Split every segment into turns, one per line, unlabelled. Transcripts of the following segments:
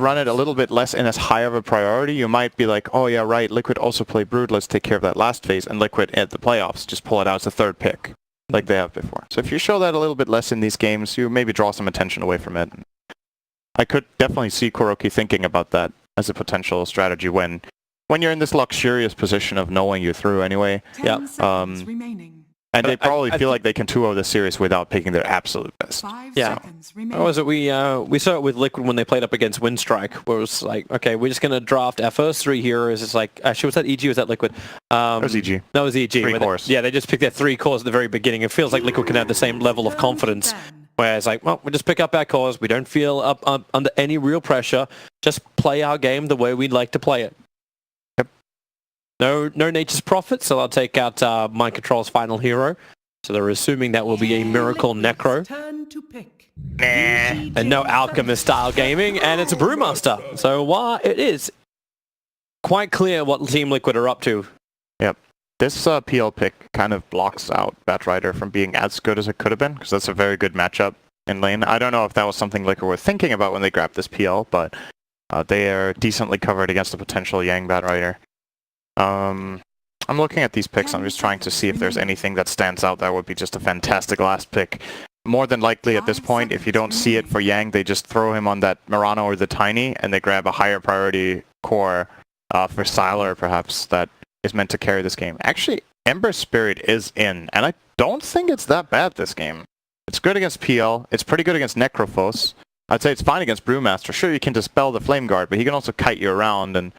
run it a little bit less in as high of a priority, you might be like, oh yeah, right, Liquid also play Brood, let's take care of that last phase, and Liquid at the playoffs just pull it out as a third pick, like they have before. So if you show that a little bit less in these games, you maybe draw some attention away from it. I could definitely see Kuroki thinking about that as a potential strategy when you're in this luxurious position of knowing you're through anyway.
Yeah.
And they probably feel like they can 2-0 this series without picking their absolute best.
Yeah. What was it? We saw it with Liquid when they played up against Windstrike, where it was like, okay, we're just going to draft our first 3 heroes. It's like, actually, was that EG or was that Liquid?
That was EG.
That was EG.
3 cores.
They just picked their 3 cores at the very beginning. It feels like Liquid can have the same level of confidence, where it's like, well, we just pick up our cores. We don't feel up under any real pressure. Just play our game the way we'd like to play it. No Nature's Prophet, so I'll take out Mind Control's final hero. So they're assuming that will be a Miracle Necro. And no Alchemist-style gaming, and it's a Brewmaster. So it is quite clear what Team Liquid are up to.
Yep. This PL pick kind of blocks out Batrider from being as good as it could have been, because that's a very good matchup in lane. I don't know if that was something Liquid were thinking about when they grabbed this PL, but they are decently covered against a potential Yang Batrider. I'm looking at these picks. I'm just trying to see if there's anything that stands out that would be just a fantastic last pick. More than likely at this point, if you don't see it for Yang, they just throw him on that Murano or the Tiny, and they grab a higher priority core for Sylar, perhaps, that is meant to carry this game. Actually, Ember Spirit is in, and I don't think it's that bad this game. It's good against PL. It's pretty good against Necrophos. I'd say it's fine against Brewmaster. Sure, you can dispel the Flame Guard, but he can also kite you around, and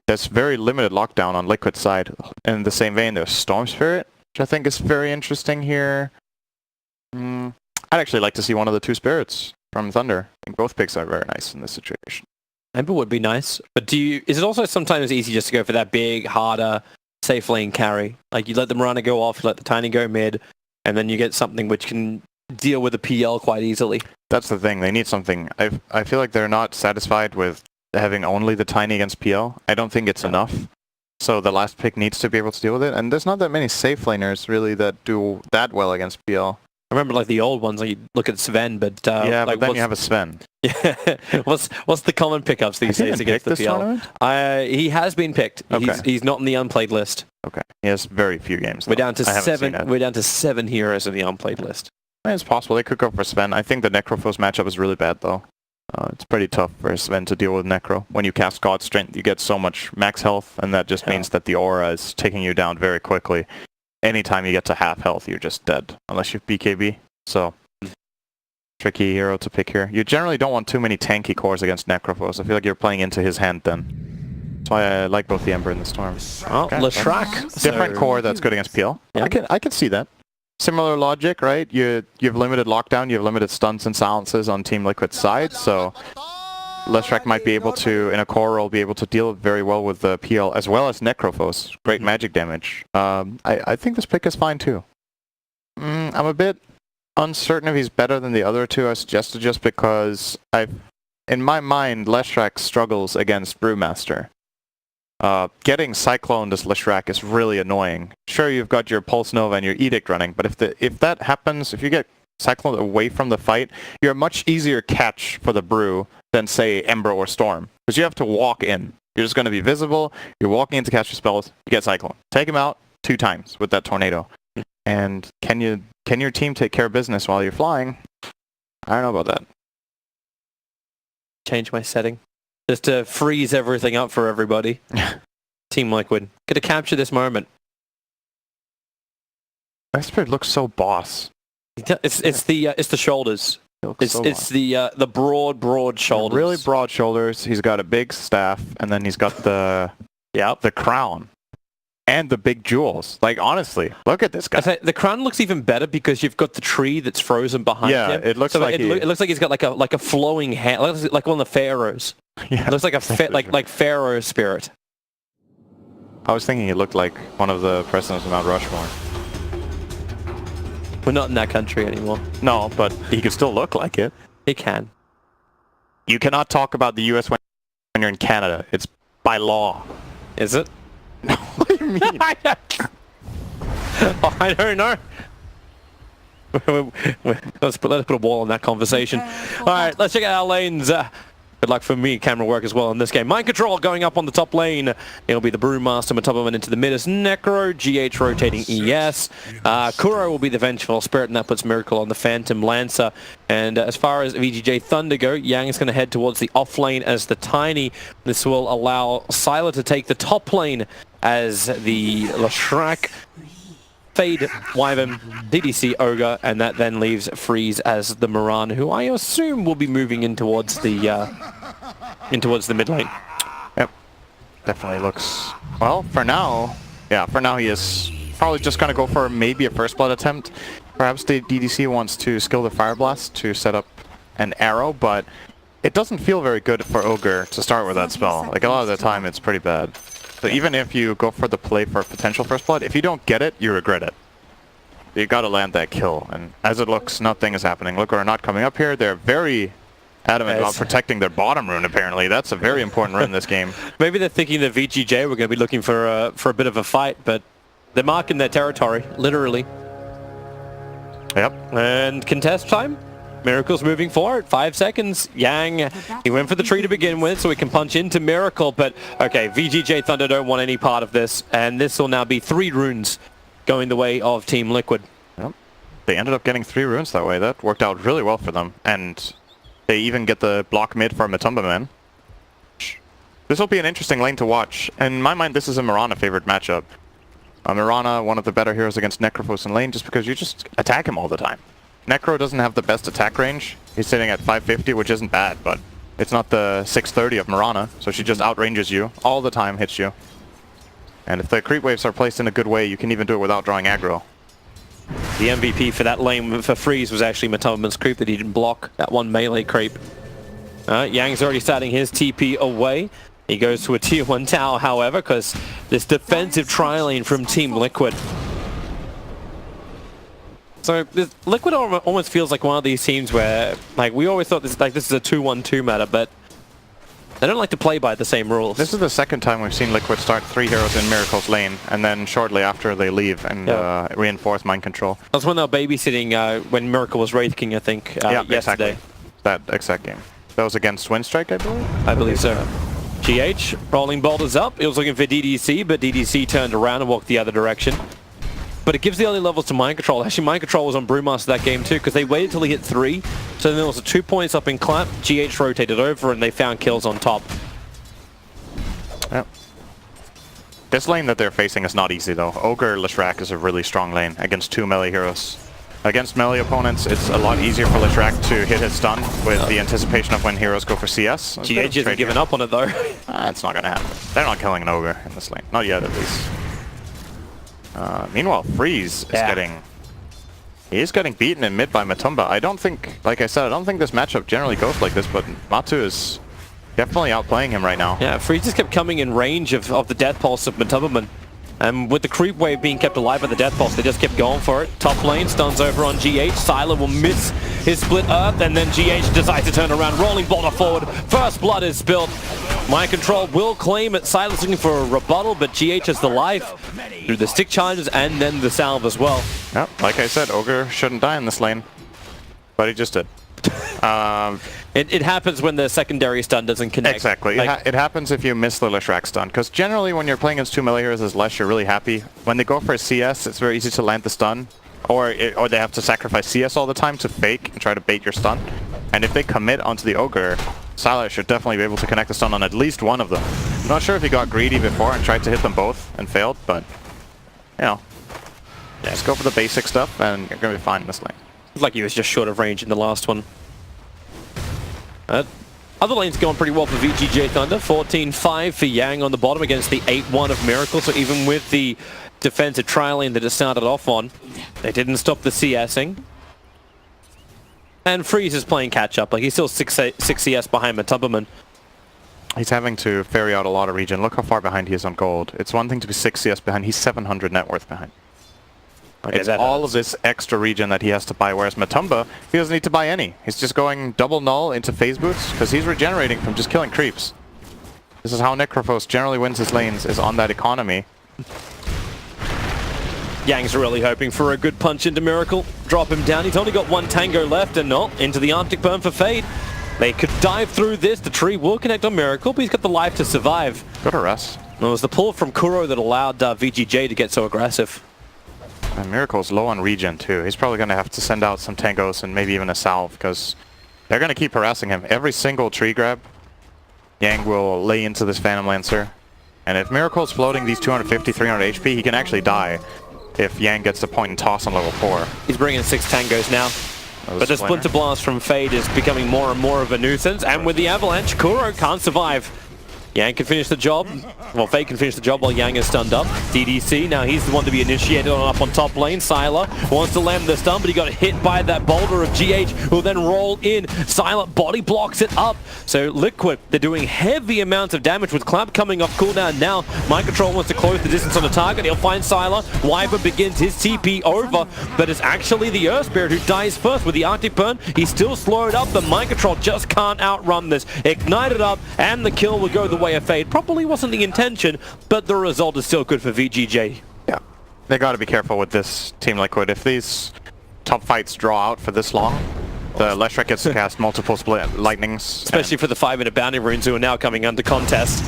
there's very limited lockdown on Liquid's side. In the same vein, there's Storm Spirit, which I think is very interesting here. I'd actually like to see one of the 2 spirits from Thunder. I think both picks are very nice in this situation.
Ember would be nice, but is it also sometimes easy just to go for that big, harder, safe lane carry? Like you let the Murano go off, you let the Tiny go mid, and then you get something which can deal with the PL quite easily.
That's the thing. They need something. I feel like they're not satisfied with having only the Tiny against PL. I don't think it's enough. So the last pick needs to be able to deal with it. And there's not that many safe laners, really, that do that well against PL.
I remember like the old ones, like you look at Sven, but...
yeah,
like,
but then you have a Sven.
Yeah. What's the common pickups these days against the PL? He has been picked. Okay. He's not in the unplayed list.
Okay. He has very few games, though.
We're down to 7. We're down to 7 heroes in the unplayed list.
It's possible. They could go for Sven. I think the Necrophos matchup is really bad, though. It's pretty tough for Sven to deal with Necro. When you cast God Strength, you get so much max health, and that just means that the aura is taking you down very quickly. Anytime you get to half health, you're just dead, unless you have BKB. So, tricky hero to pick here. You generally don't want too many tanky cores against Necrophos. I feel like you're playing into his hand then. That's why I like both the Ember and the Storm.
Oh, okay. Leshrac.
Different core that's good against PL. Yeah. I can see that. Similar logic, right? You have limited lockdown, you have limited stuns and silences on Team Liquid's side, so Leshrac might be able to, in a core role, be able to deal very well with the PL as well as Necrophos. Great magic damage. I think this pick is fine too. I'm a bit uncertain if he's better than the other 2 I suggested, just because in my mind, Leshrac struggles against Brewmaster. Getting Cyclone as Leshrac is really annoying. Sure, you've got your Pulse Nova and your Edict running, but if that happens, if you get Cyclone away from the fight, you're a much easier catch for the Brew than, say, Ember or Storm. Because you have to walk in. You're just going to be visible, you're walking in to catch your spells, you get Cyclone. Take him out 2 times with that Tornado. And can your team take care of business while you're flying? I don't know about that.
Change my setting. Just to freeze everything up for everybody. Team Liquid. Gotta capture this moment.
Spirit looks so boss.
It's the shoulders. It's the broad shoulders.
Really broad shoulders. He's got a big staff, and then he's got the crown. And the big jewels. Like, honestly, look at this guy.
The crown looks even better because you've got the tree that's frozen behind him.
Yeah, it looks like
it looks like he's got like a flowing hair, like one of the pharaohs.
Yeah,
it looks like like Pharaoh spirit.
I was thinking he looked like one of the presidents of Mount Rushmore.
We're not in that country anymore.
No, but he could still look like it.
He can.
You cannot talk about the U.S. when you're in Canada. It's by law.
Is it?
What do you mean?
I don't know. Let's put a wall on that conversation. All right, let's check out our lanes. Good luck for me, camera work as well in this game. Mind Control going up on the top lane. It'll be the Brewmaster, Matobaman into the mid as Necro, GH rotating ES. Kuro will be the Vengeful Spirit, and that puts Miracle on the Phantom Lancer. And as far as VGJ Thunder go, Yang is going to head towards the off lane as the Tiny. This will allow Sylar to take the top lane as the Leshrac, Fade, Wyvern, DDC Ogre, and that then leaves Freeze as the Moran, who I assume will be moving in towards the mid lane.
Yep, definitely looks, well, for now, yeah, for now he is probably just going to go for maybe a first blood attempt. Perhaps the DDC wants to skill the Fire Blast to set up an arrow, but it doesn't feel very good for Ogre to start with that spell. Like, a lot of the time it's pretty bad. So even if you go for the play for potential first blood, if you don't get it, you regret it. You gotta land that kill, and as it looks, nothing is happening. Look, we're not coming up here. They're very adamant about protecting their bottom rune, apparently. That's a very important rune in this game.
Maybe they're thinking that VGJ were going to be looking for a bit of a fight, but they're marking their territory, literally.
Yep.
And contest time. Miracle's moving forward, 5 seconds. Yang, he went for the tree to begin with, so he can punch into Miracle, but okay, VGJ Thunder don't want any part of this, and this will now be 3 runes going the way of Team Liquid.
Yep. They ended up getting 3 runes that way. That worked out really well for them, and they even get the block mid for Matumbaman. This will be an interesting lane to watch. In my mind, this is a Mirana favored matchup. Mirana, one of the better heroes against Necrophos in lane, just because you just attack him all the time. Necro doesn't have the best attack range. He's sitting at 550, which isn't bad, but it's not the 630 of Mirana, so she just outranges you all the time, hits you. And if the creep waves are placed in a good way, you can even do it without drawing aggro.
The MVP for that lane for Freeze was actually Matobaman's creep that he didn't block, that one melee creep. Yang's already starting his TP away. He goes to a tier 1 tower, however, because this defensive tri-lane from Team Liquid. So this Liquid almost feels like one of these teams where, like, we always thought this is a 2-1-2 meta, but they don't like to play by the same rules.
This is the second time we've seen Liquid start 3 heroes in Miracle's lane, and then shortly after they leave and reinforce mind control.
That's when they were babysitting when Miracle was Wraith King, I think, yesterday.
Exactly. That exact game. That was against Windstrike, I believe?
I believe so. GH, rolling boulders up. He was looking for DDC, but DDC turned around and walked the other direction. But it gives the early levels to Mind Control. Actually, Mind Control was on Brewmaster that game too, because they waited till he hit 3. So then there was a 2 points up in clap. GH rotated over, and they found kills on top.
Yep. This lane that they're facing is not easy, though. Ogre Leshrac is a really strong lane against 2 melee heroes. Against melee opponents, it's a lot easier for Leshrac to hit his stun with the anticipation of when heroes go for CS.
GH isn't giving up on it, though.
It's not going to happen. They're not killing an Ogre in this lane. Not yet, at least. Meanwhile, Freeze is getting beaten in mid by Matumba. I don't think, like I said, I don't think this matchup generally goes like this, but Matu is definitely outplaying him right now.
Yeah, Freeze just kept coming in range of the Death Pulse of Matumbaman. And with the creep wave being kept alive by the Death Pulse, they just kept going for it. Top lane stuns over on GH. Sylar will miss his split earth, and then GH decides to turn around, rolling boulder forward. First blood is spilled. Mind Control will claim it. Sylar's looking for a rebuttal, but GH has the life through the stick charges and then the salve as well.
Yep, like I said, Ogre shouldn't die in this lane, but he just did.
It happens when the secondary stun doesn't connect.
Exactly. It happens if you miss the Leshrac stun, because generally when you're playing against 2 melee heroes as Lesh, you're really happy. When they go for a CS, it's very easy to land the stun, or they have to sacrifice CS all the time to fake and try to bait your stun. And if they commit onto the Ogre, Sylar should definitely be able to connect the stun on at least one of them. I'm not sure if he got greedy before and tried to hit them both and failed, but, you know, just go for the basic stuff and you're going to be fine in this lane.
Like he was just short of range in the last one. Other lanes going pretty well for VGJ Thunder. 14-5 for Yang on the bottom against the 8-1 of Miracle. So even with the defensive trial lane that it started off on, they didn't stop the CSing. And Freeze is playing catch-up. Like, he's still 6 CS behind Matumbaman.
He's having to ferry out a lot of region. Look how far behind he is on gold. It's one thing to be 6 CS behind. He's 700 net worth behind. Okay, it's all of this extra region that he has to buy, whereas Matumba, he doesn't need to buy any. He's just going double null into phase boots, because he's regenerating from just killing creeps. This is how Necrophos generally wins his lanes, is on that economy.
Yang's really hoping for a good punch into Miracle. Drop him down. He's only got 1 tango left, and into the Arctic Burn for Fade. They could dive through this. The tree will connect on Miracle, but he's got the life to survive.
Good arrest.
And it was the pull from Kuro that allowed VGJ to get so aggressive.
And Miracle's low on regen too. He's probably going to have to send out some tangos and maybe even a salve because they're going to keep harassing him. Every single tree grab, Yang will lay into this Phantom Lancer. And if Miracle's floating these 250, 300 HP, he can actually die if Yang gets the point and toss on level 4.
He's bringing 6 tangos now. But the Splinter Blast from Fade is becoming more and more of a nuisance. And with the Avalanche, Kuro can't survive. Yang can finish the job. Well, Fade can finish the job while Yang is stunned up. DDC, now he's the one to be initiated on up on top lane. Sylar wants to land the stun, but he got hit by that boulder of GH, who'll then roll in. Sylar body blocks it up. So Liquid, they're doing heavy amounts of damage with Clap coming off cooldown now. Mind Control wants to close the distance on the target. He'll find Sylar. Wyvern begins his TP over, but it's actually the Earth Spirit who dies first with the Arctic Burn. He's still slowed up, but Mind Control just can't outrun this. Ignited up, and the kill will go the way of Fade. Probably wasn't the intention, but the result is still good for VGJ.
Yeah, they got to be careful with this Team Liquid. If these top fights draw out for this long, the Leshrac gets to cast multiple split lightnings.
Especially for the 5-minute bounty runes who are now coming under contest.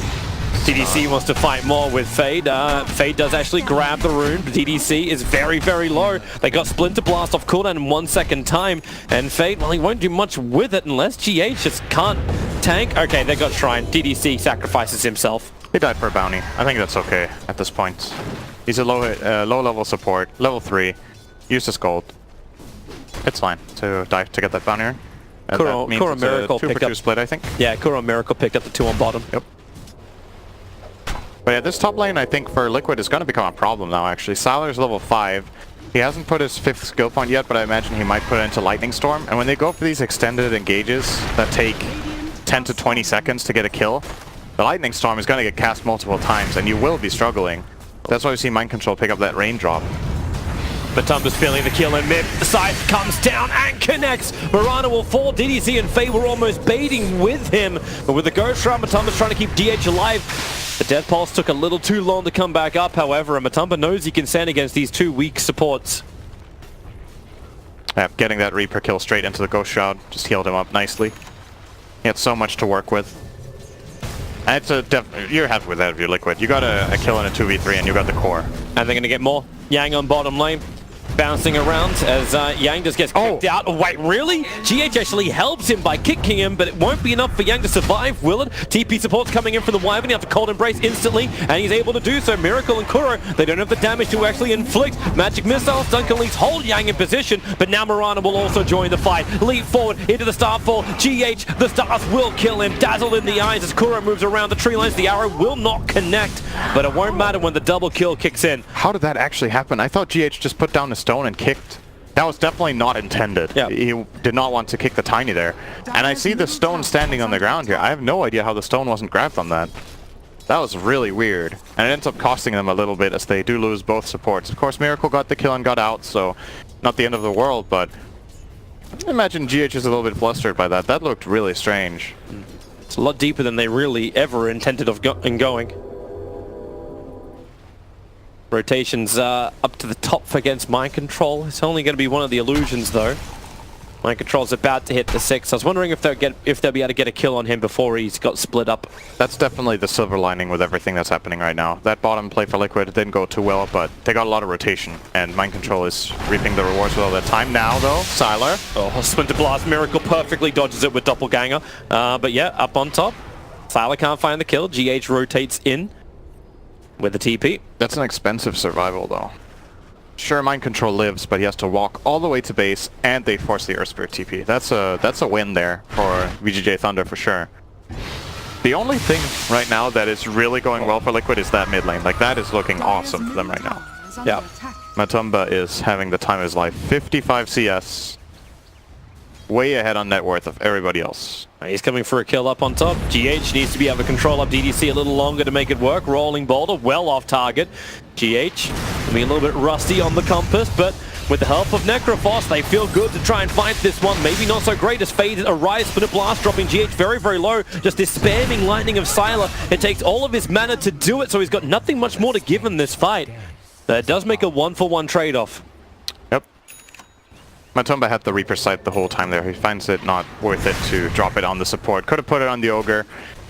DDC wants to fight more with Fade. Fade does actually grab the rune, but DDC is very, very low. They got Splinter Blast off cooldown in 1 second time, and Fade, well, he won't do much with it unless GH just can't tank. Okay, they got Shrine. DDC sacrifices himself.
He died for a bounty. I think that's okay at this point. He's a low-level support, level 3. Use his gold. It's fine to die to get that bounty rune.
Kuro Miracle picked up
split, I think.
Yeah, Kuro Miracle picked up the 2 on bottom.
Yep. But yeah, this top lane, I think, for Liquid is going to become a problem now, actually. Sylar's level 5. He hasn't put his 5th skill point yet, but I imagine he might put it into Lightning Storm. And when they go for these extended engages that take 10 to 20 seconds to get a kill, the Lightning Storm is going to get cast multiple times, and you will be struggling. That's why we see Mind Control pick up that raindrop.
Matumba's feeling the kill in mid. The scythe comes down and connects. Mirana will fall. DDC and Faye were almost baiting with him. But with the Ghost Shroud, Matumba's trying to keep DH alive. The Death Pulse took a little too long to come back up, however, and Matumba knows he can stand against these 2 weak supports.
Yeah, getting that Reaper kill straight into the Ghost Shroud just healed him up nicely. He had so much to work with. And it's you're happy with that if you're Liquid. You got a kill in a 2v3 and you got the core.
And they're going to get more. Yang on bottom lane. Bouncing around as Yang just gets kicked out. Oh, wait, really? GH actually helps him by kicking him, but it won't be enough for Yang to survive, will it? TP support's coming in for the Wyvern. You have to Cold Embrace instantly, and he's able to do so. Miracle and Kuro, they don't have the damage to actually inflict. Magic Missiles, Duncan Leafs hold Yang in position, but now Mirana will also join the fight. Leap forward into the Starfall. GH, the stars will kill him. Dazzled in the eyes as Kuro moves around the tree lines. The arrow will not connect, but it won't matter when the double kill kicks in.
How did that actually happen? I thought GH just put down a stone and kicked. That was definitely not intended.
Yep.
He did not want to kick the Tiny there. And I see the stone standing on the ground here. I have no idea how the stone wasn't grabbed on that. That was really weird. And it ends up costing them a little bit as they do lose both supports. Of course, Miracle got the kill and got out, so not the end of the world, but I imagine GH is a little bit flustered by that. That looked really strange.
It's a lot deeper than they really ever intended in going. Rotations up to the top against Mind Control. It's only going to be one of the illusions, though. Mind Control's about to hit the 6. I was wondering if they'll be able to get a kill on him before he's got split up.
That's definitely the silver lining with everything that's happening right now. That bottom play for Liquid didn't go too well, but they got a lot of rotation, and Mind Control is reaping the rewards with all that time. Now, though, Sylar.
Oh, Splinter Blast Miracle perfectly dodges it with Doppelganger. But yeah, up on top. Sylar can't find the kill. GH rotates in with the TP.
That's an expensive survival, though. Sure, Mind Control lives, but he has to walk all the way to base, and they force the Earth Spirit TP. That's a win there for VGJ Thunder for sure. The only thing right now that is really going well for Liquid is that mid lane. Like, that is looking awesome for them right now.
Yeah.
Matumba is having the time of his life. 55 CS. Way ahead on net worth of everybody else.
He's coming for a kill up on top. GH needs to be able to control up DDC a little longer to make it work. Rolling Boulder, well off target. GH will be a little bit rusty on the compass, but with the help of Necrophos, they feel good to try and fight this one. Maybe not so great as Fade arrives. Splinter Blast dropping GH very, very low. Just this spamming lightning of Sylar. It takes all of his mana to do it, so he's got nothing much more to give in this fight. That does make a 1-for-1 trade-off.
Matumba had the Reaper sight the whole time there. He finds it not worth it to drop it on the support. Could have put it on the Ogre,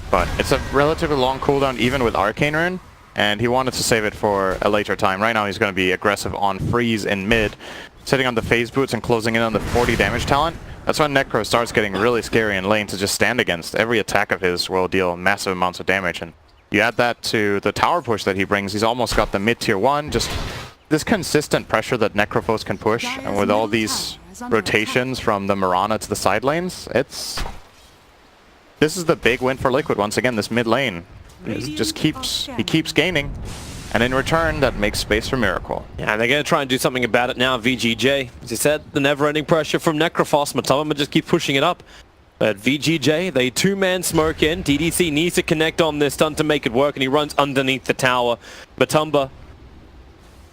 but it's a relatively long cooldown even with Arcane Rune, and he wanted to save it for a later time. Right now he's going to be aggressive on Freeze in mid, sitting on the phase boots and closing in on the 40 damage talent. That's when Necro starts getting really scary in lane to just stand against. Every attack of his will deal massive amounts of damage, and you add that to the tower push that he brings, he's almost got the mid tier 1, just this consistent pressure that Necrophos can push, and with all these rotations from the Mirana to the side lanes, this is the big win for Liquid once again, this mid lane. He keeps gaining, and in return that makes space for Miracle.
Yeah, and they're going to try and do something about it now. VGJ, as you said, the never-ending pressure from Necrophos. Matumba just keep pushing it up. But VGJ, they two-man smoke in. DDC needs to connect on this stun to make it work, and he runs underneath the tower. Matumba,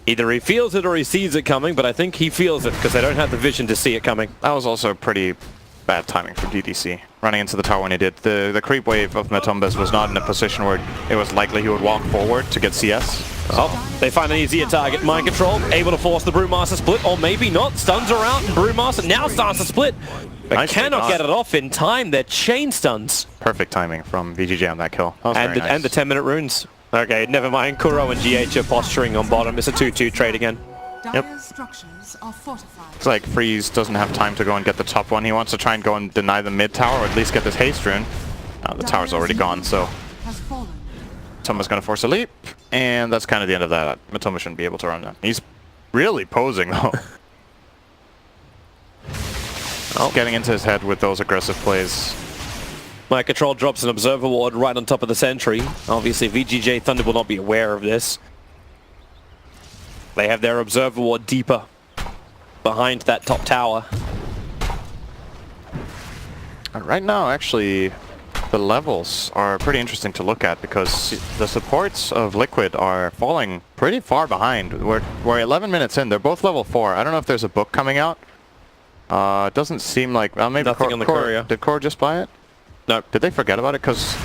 either he feels it or he sees it coming, but I think he feels it because they don't have the vision to see it coming.
That was also pretty bad timing from DDC, running into the tower when he did. The creep wave of Matumbas was not in a position where it was likely he would walk forward to get CS.
Oh, they find an easier target. Mind control, able to force the Brewmaster split, or maybe not. Stuns are out, and Brewmaster now starts to split, but cannot get it off in time. They're chain stuns.
Perfect timing from VGJ on that kill. That was
and the 10-minute runes. Okay, never mind. Kuro and GH are posturing on bottom. It's a 2-2 trade again.
Yep. It's like Freeze doesn't have time to go and get the top one. He wants to try and go and deny the mid tower, or at least get this haste rune. The tower's already gone, so Matumba's going to force a leap, and that's kind of the end of that. Matumba shouldn't be able to run that. He's really posing, though. Getting into his head with those aggressive plays.
My control drops an Observer Ward right on top of the sentry. Obviously, VGJ Thunder will not be aware of this. They have their Observer Ward deeper behind that top tower.
Right now, actually, the levels are pretty interesting to look at because the supports of Liquid are falling pretty far behind. We're 11 minutes in. They're both level 4. I don't know if there's a book coming out. It doesn't seem like... maybe
nothing on the courier.
Did Core just buy it?
No.
Did they forget about it? Because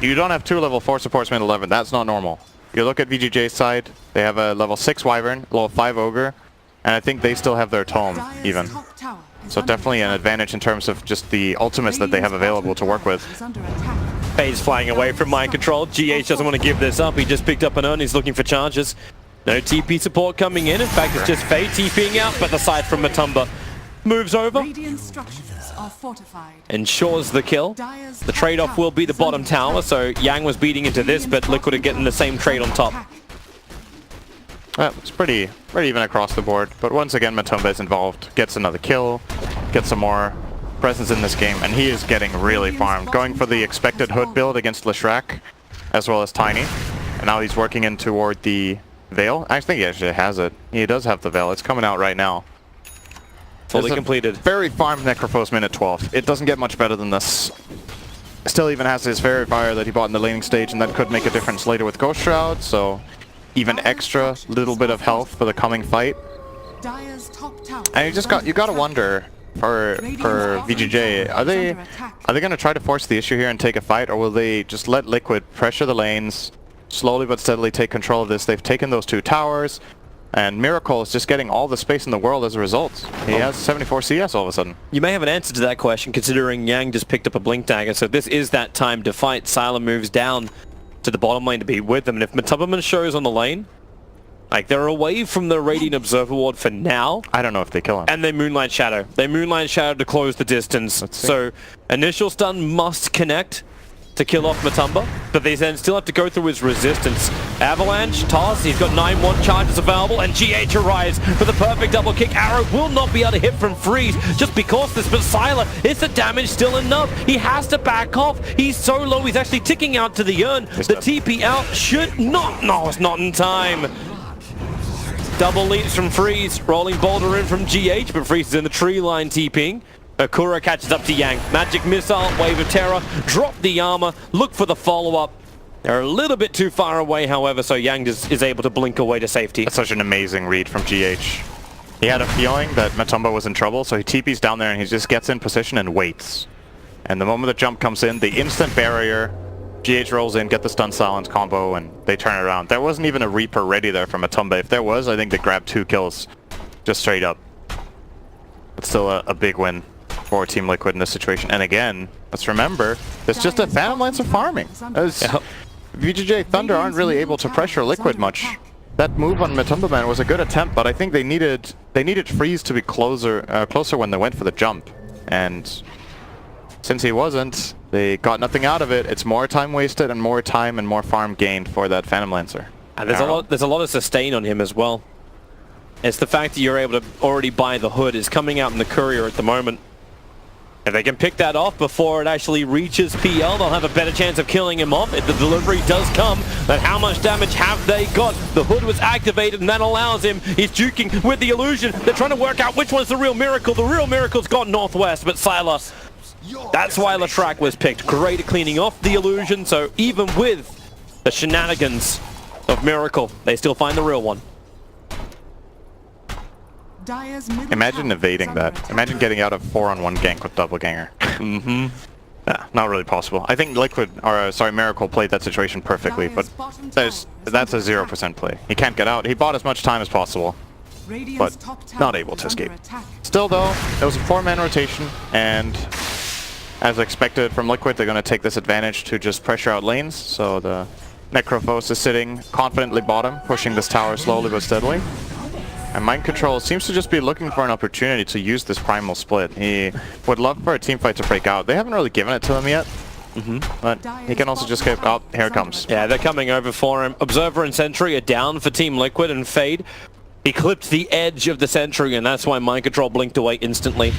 you don't have 2 level 4 supports mid 11. That's not normal. You look at VGJ's side, they have a level 6 Wyvern, level 5 Ogre, and I think they still have their Tome, even. So definitely an advantage in terms of just the ultimates that they have available to work with.
Faye's flying away from mind control. GH doesn't want to give this up. He just picked up an urn. He's looking for charges. No TP support coming in. In fact, it's just Faye TPing out, but the side from Matumba moves over. Ensures the kill. The trade-off will be the bottom tower, so Yang was beating into this, but Liquid are getting the same trade on top.
It's pretty even across the board, but once again Matumba is involved, gets another kill, gets some more presence in this game, and he is getting really farmed. Going for the expected hood build against Leshrac, as well as Tiny, and now he's working in toward the Veil. I think he actually has it. He does have the Veil. It's coming out right now.
Fully completed.
Very farmed Necrophos minute 12. It doesn't get much better than this. Still even has his Fairy Fire that he bought in the laning stage, and that could make a difference later with Ghost Shroud, so even extra little bit of health for the coming fight. And you gotta wonder for VGJ, are they gonna try to force the issue here and take a fight, or will they just let Liquid pressure the lanes, slowly but steadily take control of this? They've taken those 2 towers, and Miracle is just getting all the space in the world as a result. He has 74 CS all of a sudden.
You may have an answer to that question, considering Yang just picked up a Blink Dagger, so this is that time to fight. Sylar moves down to the bottom lane to be with them, and if Matumba shows on the lane, like, they're away from the Radiant Observer Ward for now.
I don't know if they kill him.
And they Moonlight Shadow. They Moonlight Shadow to close the distance. So, initial stun must connect to kill off Matumba, but they then still have to go through his resistance. Avalanche, Toss, he's got 9-1 charges available, and GH arrives for the perfect double kick. Arrow will not be able to hit from Freeze just because this, but Sylar, is the damage still enough? He has to back off. He's so low, he's actually ticking out to the urn. The TP out should not, no, it's not in time. Double leaps from Freeze, rolling boulder in from GH, but Freeze is in the tree line TPing. Akura catches up to Yang. Magic Missile, Wave of Terror, drop the armor, look for the follow-up. They're a little bit too far away, however, so Yang is able to blink away to safety.
That's such an amazing read from GH. He had a feeling that Matumba was in trouble, so he TPs down there and he just gets in position and waits. And the moment the jump comes in, the instant barrier, GH rolls in, get the stun silence combo, and they turn it around. There wasn't even a Reaper ready there from Matumba. If there was, I think they grabbed 2 kills just straight up. It's still a big win for Team Liquid in this situation. And again, let's remember, it's just a Phantom Lancer farming. As VGJ Thunder aren't really able to pressure Liquid much. That move on Matumba Man was a good attempt, but I think they needed Freeze to be closer when they went for the jump. And since he wasn't, they got nothing out of it. It's more time wasted and more time and more farm gained for that Phantom Lancer.
And there's a lot of sustain on him as well. It's the fact that you're able to already buy the hood is coming out in the courier at the moment. If they can pick that off before it actually reaches PL, they'll have a better chance of killing him off. If the delivery does come, then how much damage have they got? The hood was activated and that allows him. He's juking with the illusion. They're trying to work out which one's the real miracle. The real miracle's got Northwest, but Sylar, that's why Latrak was picked. Great at cleaning off the illusion, so even with the shenanigans of Miracle, they still find the real one.
Imagine evading that. Imagine getting out of 4-on-1 gank with double ganger. Yeah, not really possible. I think Miracle played that situation perfectly, but that's a 0% play. He can't get out. He bought as much time as possible, but not able to escape. Still though, it was a 4-man rotation, and as expected from Liquid, they're going to take this advantage to just pressure out lanes. So the Necrophos is sitting confidently bottom, pushing this tower slowly but steadily. And Mind Control seems to just be looking for an opportunity to use this primal split. He would love for a team fight to break out. They haven't really given it to him yet. But he can also just get... Oh, here it comes.
Yeah, they're coming over for him. Observer and Sentry are down for Team Liquid, and Fade, he clipped the edge of the Sentry, and that's why Mind Control blinked away instantly.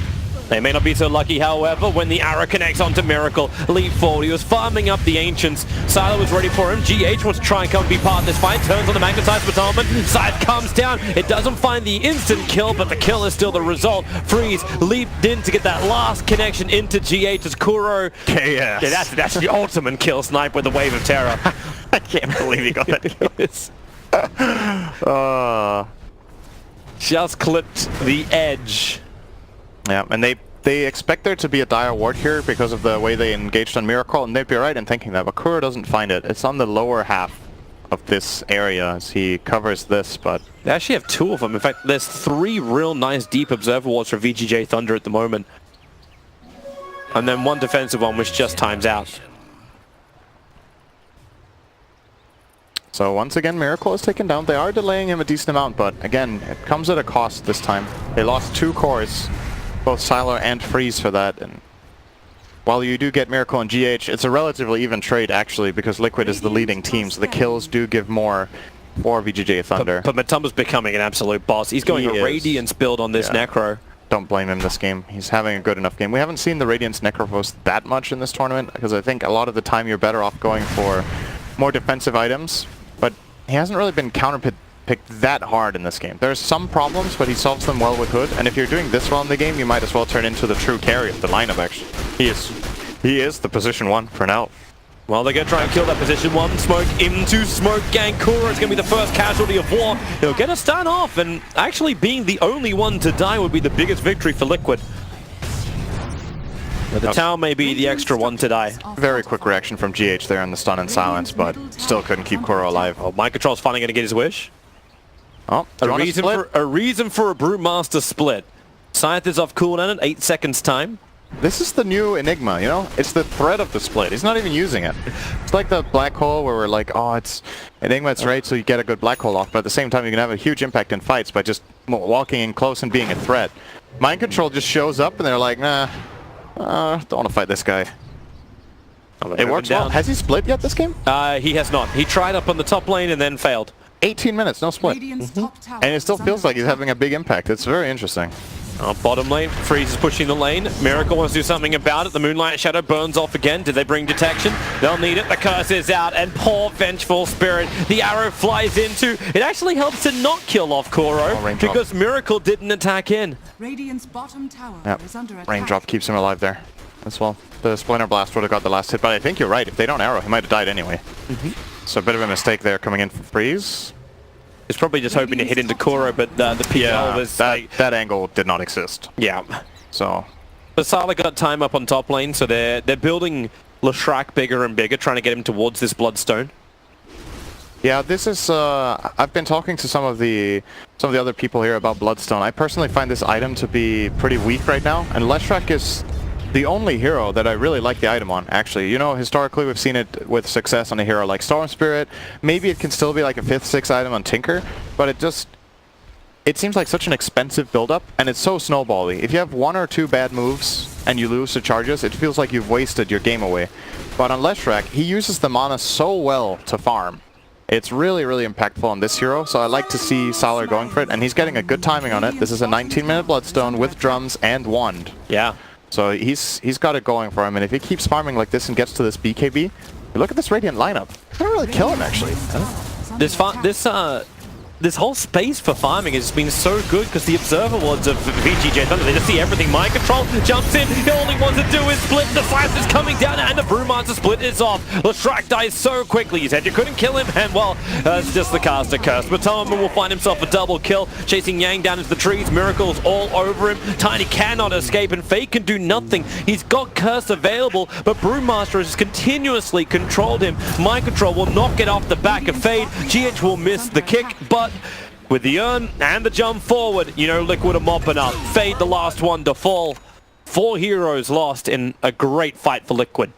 They may not be so lucky, however, when the arrow connects onto Miracle. Leap forward. He was farming up the Ancients. Sylar was ready for him. GH wants to try and come and be part of this fight. Turns on the Magnetized Battlement. Side comes down. It doesn't find the instant kill, but the kill is still the result. Freeze leaped in to get that last connection into GH as Kuro.
KS.
Yeah, that's the ultimate kill snipe with the Wave of Terror.
I can't believe he got that kill.
Just clipped the edge.
Yeah, and they expect there to be a dire ward here because of the way they engaged on Miracle, and they'd be right in thinking that, but Kuro doesn't find it. It's on the lower half of this area as he covers this, but...
They actually have 2 of them. In fact, there's 3 real nice deep observer wards for VGJ Thunder at the moment. And then 1 defensive one which just times out.
So once again, Miracle is taken down. They are delaying him a decent amount, but again, it comes at a cost this time. They lost 2 cores. Both Sylar and Freeze for that, and while you do get Miracle and GH, it's a relatively even trade actually, because Liquid is the leading team, so the kills do give more for VGJ Thunder.
But Matumba's becoming an absolute boss. He's going a Radiance build on this Necro.
Don't blame him this game. He's having a good enough game. We haven't seen the Radiance Necrophos that much in this tournament, because I think a lot of the time you're better off going for more defensive items, but he hasn't really been counterpicked that hard in this game. There's some problems, but he solves them well with Hood, and if you're doing this well in the game, you might as well turn into the true carry of the lineup, actually. He is the position 1 for now.
Well, they're going to try and kill that position 1. Smoke into Smoke Gang. Kuro is going to be the first casualty of war. He'll get a stun off, and actually being the only one to die would be the biggest victory for Liquid. The tower may be the extra one to die.
Very quick reaction from GH there on the stun and silence, but still couldn't keep Kuro alive.
Oh, Mind Control's finally going to get his wish.
Oh,
a reason for a Brewmaster split. Scythe is off cooldown at 8 seconds time.
This is the new Enigma, you know? It's the threat of the split. He's not even using it. It's like the black hole where we're like, oh, it's Enigma, it's right, so you get a good black hole off, but at the same time you can have a huge impact in fights by just walking in close and being a threat. Mind Control just shows up and they're like, nah, don't want to fight this guy. It works well. Has he split yet this game?
He has not. He tried up on the top lane and then failed.
18 minutes, no split. And it still feels like he's having a big impact. It's very interesting.
Bottom lane, Freeze is pushing the lane. Miracle wants to do something about it. The Moonlight Shadow burns off again. Did they bring detection? They'll need it. The curse is out, and poor Vengeful Spirit. The arrow flies into. It actually helps to not kill off Kuro because Miracle didn't attack in.
Radiant's bottom tower is under attack.
Raindrop keeps him alive there as well. The Splinter Blast would have got the last hit, but I think you're right. If they don't arrow, he might have died anyway. So a bit of a mistake there coming in for Freeze.
He's probably just hoping to hit into Kuro, but the PL was...
That angle did not exist.
Yeah.
So...
But Sylar got time up on top lane, so they're building Lashrak bigger and bigger, trying to get him towards this Bloodstone.
Yeah, this is... I've been talking to some of the some of the other people here about Bloodstone. I personally find this item to be pretty weak right now, and Leshrac is the only hero that I really like the item on, actually. You know, historically we've seen it with success on a hero like Storm Spirit. Maybe it can still be like a 5th, 6th item on Tinker, but it seems like such an expensive build-up, and it's so snowbally. If you have 1 or 2 bad moves and you lose to charges, it feels like you've wasted your game away. But on Leshrac, he uses the mana so well to farm. It's really, really impactful on this hero, so I like to see Sylar going for it, and he's getting a good timing on it. This is a 19-minute Bloodstone with drums and wand.
Yeah.
So he's got it going for him, and if he keeps farming like this and gets to this BKB, look at this Radiant lineup. It's gonna really kill him, actually.
This whole space for farming has been so good because the Observer Wards of VGJ Thunder, they just see everything. Mind Control jumps in, all he wants to do is split, the Slice is coming down, and the Brewmaster split is off. Leshrac dies so quickly, you said you couldn't kill him, and well, it's just the caster curse. Matoma will find himself a double kill, chasing Yang down into the trees, Miracles all over him, Tiny cannot escape, and Fate can do nothing. He's got curse available, but Brewmaster has continuously controlled him. Mind Control will not get off the back of Fade, GH will miss the kick, but with the urn and the jump forward, you know, Liquid are mopping up. Fade the last one to fall. 4 heroes lost in a great fight for Liquid.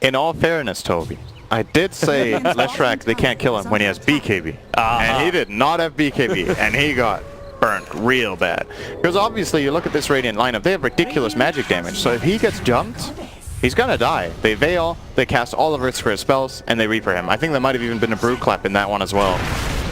In all fairness, Toby, I did say Leshrac, they can't kill him when he has BKB. And he did not have BKB, and he got burnt real bad. Because obviously, you look at this Radiant lineup, they have ridiculous magic damage, so if he gets jumped, he's gonna die. They Veil, they cast all of Risk for his spells, and they Reaper him. I think there might have even been a Brew Clap in that one as well.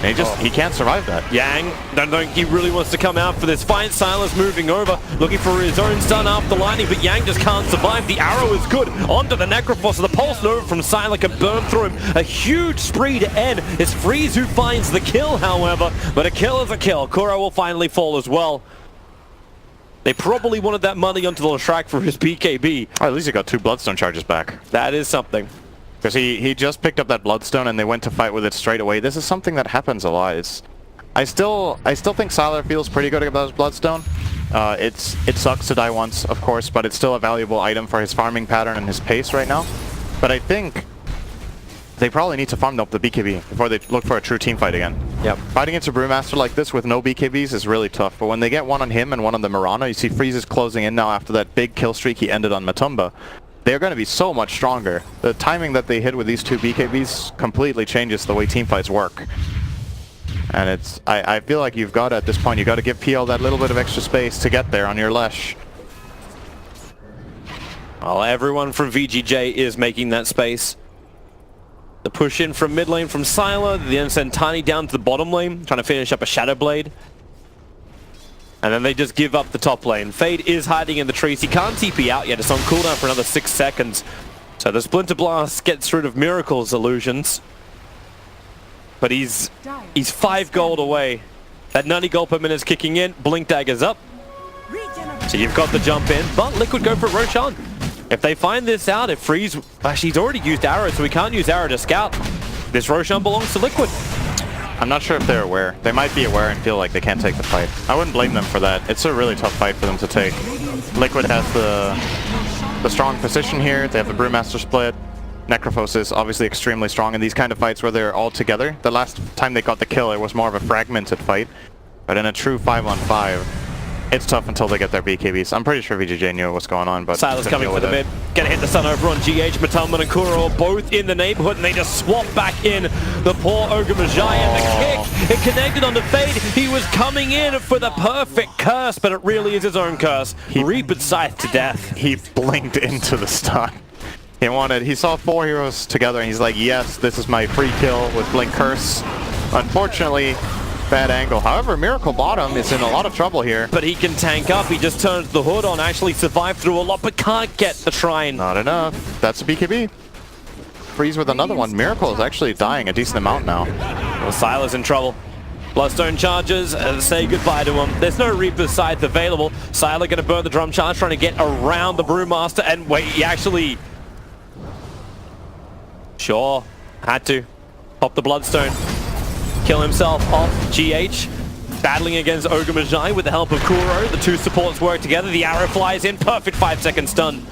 And he can't survive that.
Yang, don't think he really wants to come out for this fight. Sylar's moving over, looking for his own stun after lightning, but Yang just can't survive. The arrow is good. Onto the Necrophos, so the Pulse Nova from Sylar can burn through him. A huge spree to end. It's Freeze who finds the kill, however, but a kill is a kill. Kuro will finally fall as well. They probably wanted that money onto the Leshrac for his BKB.
Oh, at least he got 2 Bloodstone charges back.
That is something.
Because he just picked up that Bloodstone and they went to fight with it straight away. This is something that happens a lot. I still think Sylar feels pretty good about his Bloodstone. It sucks to die once, of course, but it's still a valuable item for his farming pattern and his pace right now. But I think they probably need to farm up the BKB before they look for a true team fight again.
Yep.
Fighting against a Brewmaster like this with no BKBs is really tough, but when they get one on him and one on the Mirana, you see Freeze is closing in now after that big kill streak he ended on Matumba. They're going to be so much stronger. The timing that they hit with these 2 BKBs completely changes the way teamfights work. And I feel like you've got to, at this point, you've got to give PL that little bit of extra space to get there on your Lesh.
Well, everyone from VGJ is making that space. The push in from mid lane from Sylar, then send Tiny down to the bottom lane, trying to finish up a Shadow Blade. And then they just give up the top lane. Fade is hiding in the trees. He can't TP out yet. It's on cooldown for another 6 seconds. So the Splinter Blast gets rid of Miracle's illusions. But he's 5 gold away. That 90 gold per minute is kicking in. Blink Dagger's up. So you've got the jump in, but Liquid go for Roshan. If they find this out, if Freeze... Actually, he's already used Arrow, so we can't use Arrow to scout. This Roshan belongs to Liquid.
I'm not sure if they're aware. They might be aware and feel like they can't take the fight. I wouldn't blame them for that. It's a really tough fight for them to take. Liquid has the strong position here. They have the Brewmaster split. Necrophos is obviously extremely strong in these kind of fights where they're all together. The last time they got the kill, it was more of a fragmented fight. But in a true 5-on-5, it's tough until they get their BKBs. I'm pretty sure VGJ knew what's going on, but...
Sylar's coming for the mid. Gonna hit the stun over on GH. Matumba and Kuro are both in the neighborhood, and they just swap back in. The poor Ogre Magi and the kick. It connected onto Fade. He was coming in for the perfect curse, but it really is his own curse. He Reapered Scythe to death.
He blinked into the stun. He saw 4 heroes together, and he's like, yes, this is my free kill with Blink Curse. Unfortunately, bad angle. However, Miracle Bottom is in a lot of trouble here.
But he can tank up. He just turns the hood on, actually survived through a lot, but can't get the shrine.
Not enough. That's a BKB. Freeze with another one. Miracle is actually dying a decent amount now.
Well, Sylar's in trouble. Bloodstone charges, say goodbye to him. There's no Reaper's Scythe available. Sylar going to burn the drum charge, trying to get around the Brewmaster, and wait, he actually... Sure, had to. Pop the Bloodstone. Kill himself off. GH battling against Ogre Magi with the help of Kuro. The 2 supports work together. The arrow flies in. Perfect 5-second stun.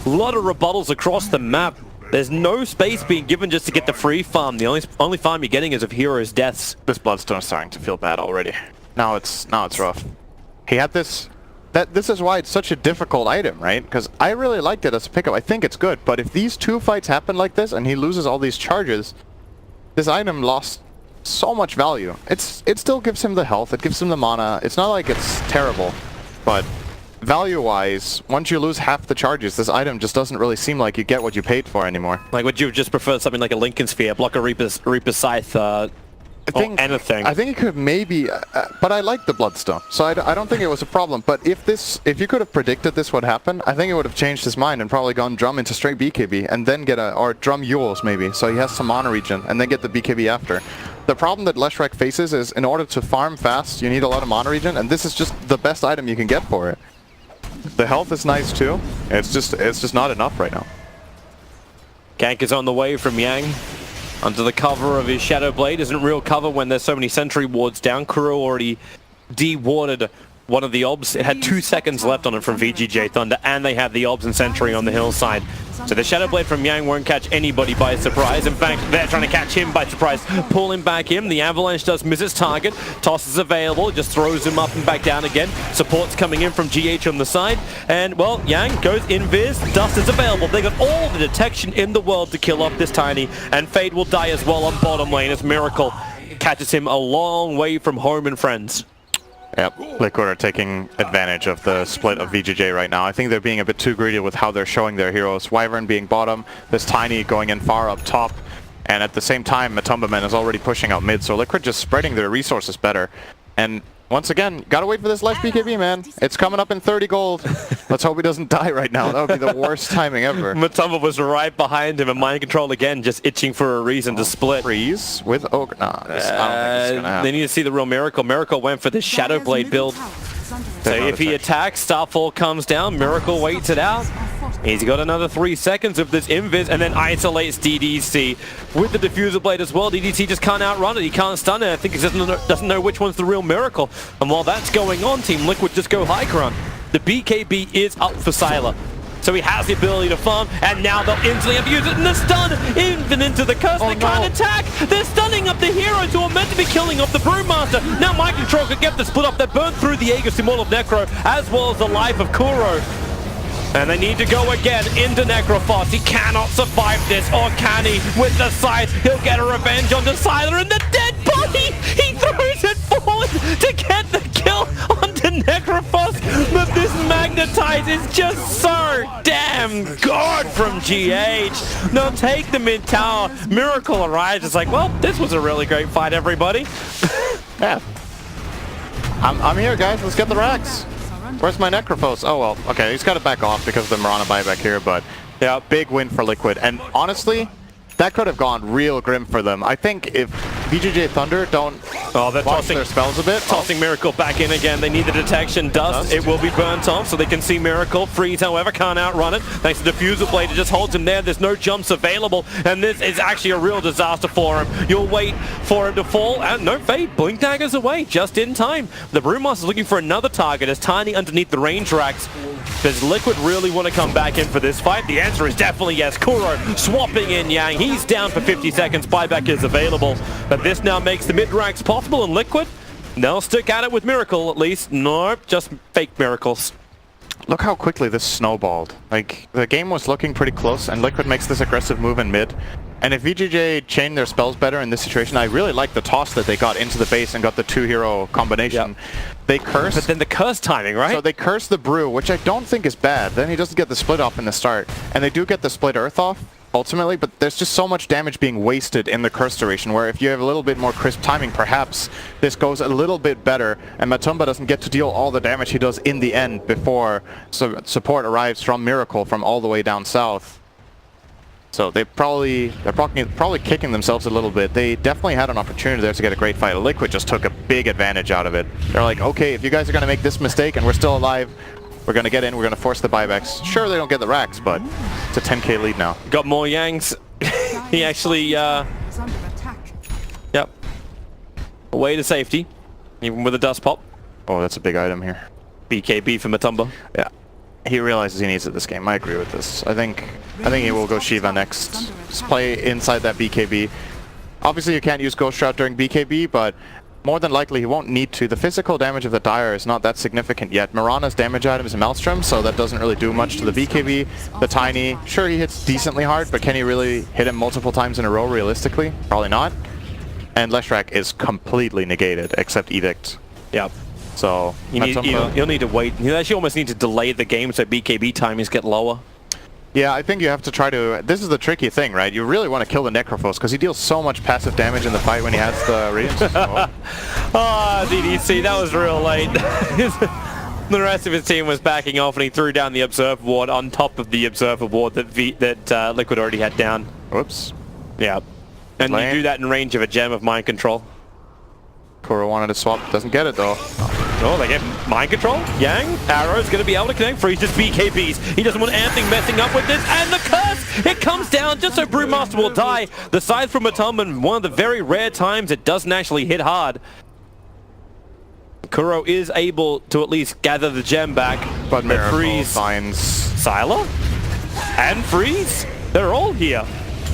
A lot of rebuttals across the map. There's no space being given just to get the free farm. The only farm you're getting is of heroes' deaths.
This Bloodstone is starting to feel bad already. Now it's rough. He had this. This is why it's such a difficult item, right? Because I really liked it as a pickup. I think it's good, but if these two fights happen like this and he loses all these charges, this item lost so much value. It still gives him the health, it gives him the mana. It's not like it's terrible, but value-wise, once you lose half the charges, this item just doesn't really seem like you get what you paid for anymore.
Like, would you just prefer something like a Lincoln Sphere, block a Reaper's Scythe, anything?
I think it could maybe, but I like the Bloodstone, so I don't think it was a problem. But if you could have predicted this would happen, I think it would have changed his mind and probably gone Drum into straight BKB and then get or Drum Yules maybe, so he has some mana regen and then get the BKB after. The problem that Leshrac faces is in order to farm fast, you need a lot of mana regen, and this is just the best item you can get for it. The health is nice too. It's just not enough right now.
Gank is on the way from Yang. Under the cover of his Shadow Blade. Isn't real cover when there's so many sentry wards down. Kuro already de-warded one of the obs. It had 2 seconds left on it from VGJ Thunder, and they have the obs and sentry on the hillside. So the Shadow Blade from Yang won't catch anybody by surprise. In fact, they're trying to catch him by surprise. Pull him back in. The Avalanche does miss its target. Toss is available. Just throws him up and back down again. Support's coming in from GH on the side. And, well, Yang goes invis. Dust is available. They got all the detection in the world to kill off this Tiny. And Fade will die as well on bottom lane as Miracle catches him a long way from home and friends.
Yep, Liquid are taking advantage of the split of VGJ right now. I think they're being a bit too greedy with how they're showing their heroes. Wyvern being bottom, this Tiny going in far up top, and at the same time, Matumba Man is already pushing out mid, so Liquid just spreading their resources better. And once again, gotta wait for this Lesh BKB, man. It's coming up in 30 gold. Let's hope he doesn't die right now. That would be the worst timing ever.
Matumba was right behind him, and Mind Control again, just itching for a reason to split.
Freeze with Ogre. Nah, I don't think this is gonna happen.
They need to see the real Miracle. Miracle went for this Shadow Blade build. So if he attacks, Starfall comes down, Miracle waits it out. He's got another 3 seconds of this invis and then isolates DDC with the Diffuser Blade as well. DDC just can't outrun it, he can't stun it. I think he doesn't know which one's the real Miracle. And while that's going on, Team Liquid just go high ground. The BKB is up for Sylar. So he has the ability to farm, and now they'll instantly abuse it, and the stun even into the curse. They can't attack. They're stunning up the heroes who are meant to be killing off the Brewmaster. Now Mind Control could get the split up. They burn through the Aegis Immortal of Necro, as well as the life of Kuro. And they need to go again into Necrophos. He cannot survive this, or can he? With the scythe, he'll get a revenge onto Sylar, and the dead body! He throws it forward to get the kill onto Necrophos, but this Magnetize is just so damn good from GH. They'll take the mid tower. Miracle arrives. It's like, well, this was a really great fight, everybody.
Yeah. I'm here, guys. Let's get the racks. Where's my Necrophos? Oh, well, okay, he's got to back off because of the Mirana buyback here, but yeah, big win for Liquid. And honestly, that could have gone real grim for them. I think if VGJ Thunder don't
they're tossing
their spells a bit.
Tossing Miracle back in again. They need the detection. Dust. It will be burnt off, so they can see Miracle. Freeze, however, can't outrun it. Thanks to Diffuser Blade, it just holds him there. There's no jumps available, and this is actually a real disaster for him. You'll wait for him to fall, and no Fade. Blink Daggers away, just in time. The Brewmaster's looking for another target as Tiny underneath the range racks. Does Liquid really want to come back in for this fight? The answer is definitely yes. Kuro swapping in Yang. He's down for 50 seconds. Buyback is available. But this now makes the mid-ranks possible, and Liquid, they'll stick at it with Miracle at least. Nope, just fake miracles.
Look how quickly this snowballed. Like, the game was looking pretty close, and Liquid makes this aggressive move in mid. And if VGJ chained their spells better in this situation, I really like the toss that they got into the base and got the 2-hero combination. Yep. They curse.
But then the curse timing, right?
So they curse the Brew, which I don't think is bad. Then he doesn't get the split off in the start. And they do get the split Earth off, ultimately, but there's just so much damage being wasted in the curse duration, where if you have a little bit more crisp timing, perhaps this goes a little bit better, and Matumba doesn't get to deal all the damage he does in the end before support arrives from Miracle from all the way down south. So they're probably kicking themselves a little bit. They definitely had an opportunity there to get a great fight. Liquid just took a big advantage out of it. They're like, okay, if you guys are going to make this mistake and we're still alive, we're going to get in, we're going to force the buybacks. Sure, they don't get the racks, but it's a 10k lead now.
Got more Yangs. He actually, yep. Away to safety, even with a dust pop.
Oh, that's a big item here.
BKB for Matumba.
Yeah. he realizes he needs it this game. I agree with this. I think he will go Shiva next. Just play inside that BKB. Obviously, you can't use Ghost Shroud during BKB, but more than likely he won't need to. The physical damage of the Dire is not that significant yet. Mirana's damage item is a Maelstrom, so that doesn't really do much to the BKB. The Tiny, sure, he hits decently hard, but can he really hit him multiple times in a row realistically? Probably not. And Leshrac is completely negated, except Edict.
Yep.
So
you'll need to wait. You actually almost need to delay the game so BKB timings get lower.
Yeah, I think you have to try to... This is the tricky thing, right? You really want to kill the Necrophos, because he deals so much passive damage in the fight when he has the Radiance.
Ah, DDC, that was real late. The rest of his team was backing off, and he threw down the Observer Ward on top of the Observer Ward that Liquid already had down.
Whoops.
Yeah. And you do that in range of a gem of Mind Control.
Kuro wanted to swap, doesn't get it though.
Oh, they get Mind Control. Yang, Arrow's going to be able to connect. Freeze just BKBs. He doesn't want anything messing up with this. And the curse! It comes down just so Brewmaster will die. The scythe from Matum, and one of the very rare times it doesn't actually hit hard. Kuro is able to at least gather the gem back.
But Miracle
Freeze
finds...
Sylar? And Freeze? They're all here.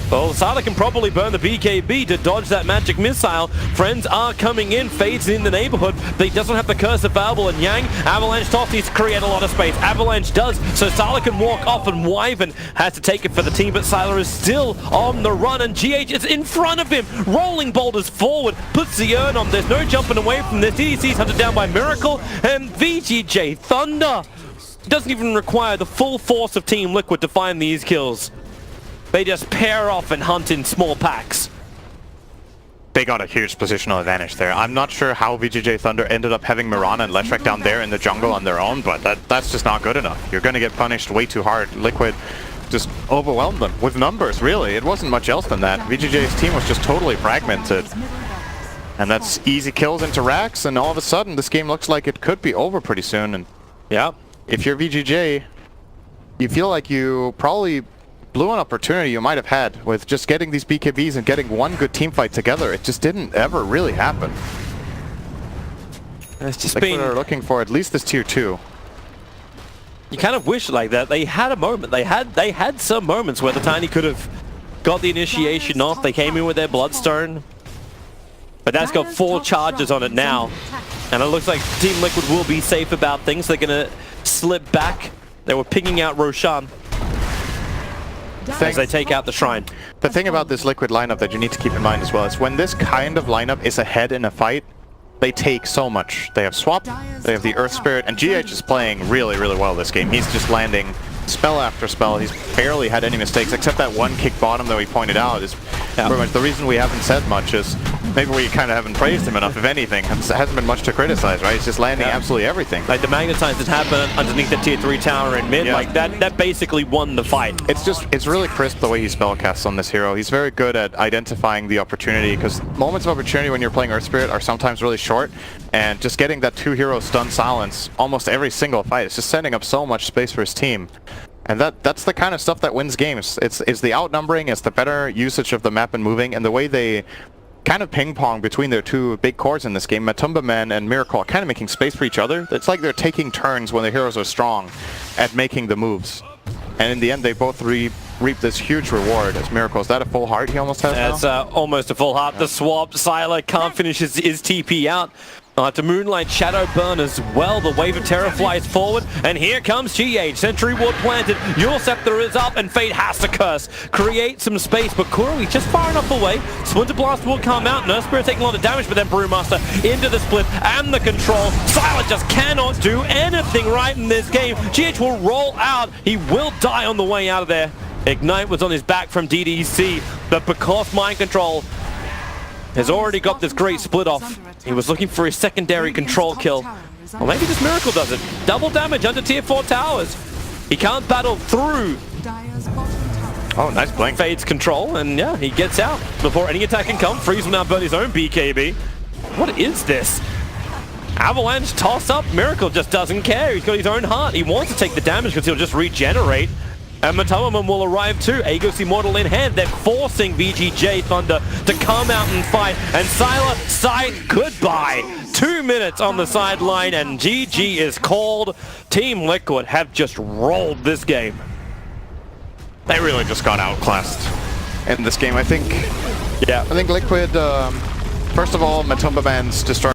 Well, Sylar can probably burn the BKB to dodge that magic missile. Friends are coming in, Fade's in the neighborhood. They doesn't have the curse available, and Yang, Avalanche toss needs to create a lot of space. Avalanche does, so Sylar can walk off, and Wyvern has to take it for the team, but Sylar is still on the run, and GH is in front of him. Rolling boulders forward, puts the urn on. There's no jumping away from this. DDC's hunted down by Miracle, and VGJ Thunder doesn't even require the full force of Team Liquid to find these kills. They just pair off and hunt in small packs.
They got a huge positional advantage there. I'm not sure how VGJ Thunder ended up having Mirana and Leshrac down there in the jungle on their own, but that's just not good enough. You're going to get punished way too hard. Liquid just overwhelmed them with numbers, really. It wasn't much else than that. VGJ's team was just totally fragmented. And that's easy kills into racks, and all of a sudden this game looks like it could be over pretty soon. And
yeah,
if you're VGJ, you feel like you probably blew an opportunity you might have had with just getting these BKBs and getting one good team fight together. It just didn't ever really happen.
It's just
Liquid are looking for at least this tier 2.
You kind of wish like that. They had a moment. They had some moments where the Tiny could have got the initiation off. They came in with their Bloodstone. But that's got 4 charges on it now. And it looks like Team Liquid will be safe about things. They're going to slip back. They were picking out Roshan as they take out the Shrine.
The thing about this Liquid lineup that you need to keep in mind as well is when this kind of lineup is ahead in a fight, they take so much. They have Swap, they have the Earth Spirit, and GH is playing really, really well this game. He's just landing spell after spell. He's barely had any mistakes, except that one kick bottom that we pointed out is pretty much the reason we haven't said much. Is maybe we kind of haven't praised him enough, if anything. It hasn't been much to criticize, right? He's just landing absolutely everything.
Like the magnetize that happened underneath the tier 3 tower in mid, like that basically won the fight.
It's really crisp the way he spellcasts on this hero. He's very good at identifying the opportunity, because moments of opportunity when you're playing Earth Spirit are sometimes really short, and just getting that 2-hero stun silence almost every single fight, it's just setting up so much space for his team. And that's the kind of stuff that wins games. It's the outnumbering, it's the better usage of the map and moving, and the way they kind of ping-pong between their 2 big cores in this game. Matumba Man and Miracle are kind of making space for each other. It's like they're taking turns when the heroes are strong at making the moves. And in the end, they both reap this huge reward as Miracle. Is that a full heart he almost has now?
That's almost a full heart. Yeah. The swap, Sylar can't finish his TP out. To Moonlight Shadow Burn as well. The Wave of Terror flies forward, and here comes GH. Sentry Ward planted. Your Scepter is up, and Fate has to curse. Create some space, but Kuro just far enough away. Splinter Blast will come out. Nurse Spirit taking a lot of damage, but then Brewmaster into the split and the control. Sylar just cannot do anything right in this game. GH will roll out. He will die on the way out of there. Ignite was on his back from DDC, but because Mind Control has already got this great split off, he was looking for his secondary control kill. Or maybe this Miracle does it. Double damage under tier 4 towers. He can't battle through.
Oh, nice blink.
Fade's control, and yeah, he gets out before any attack can come. Freeze will now burn his own BKB. What is this? Avalanche toss up. Miracle just doesn't care. He's got his own heart. He wants to take the damage because he'll just regenerate. And Matamaman will arrive too. Aegis Immortal in hand. They're forcing VGJ Thunder to come out and fight. And Sylar, side goodbye. 2 minutes on the sideline and GG is called. Team Liquid have just rolled this game.
They really just got outclassed in this game, I think.
Yeah.
I think Liquid, first of all, Matamaman's destroying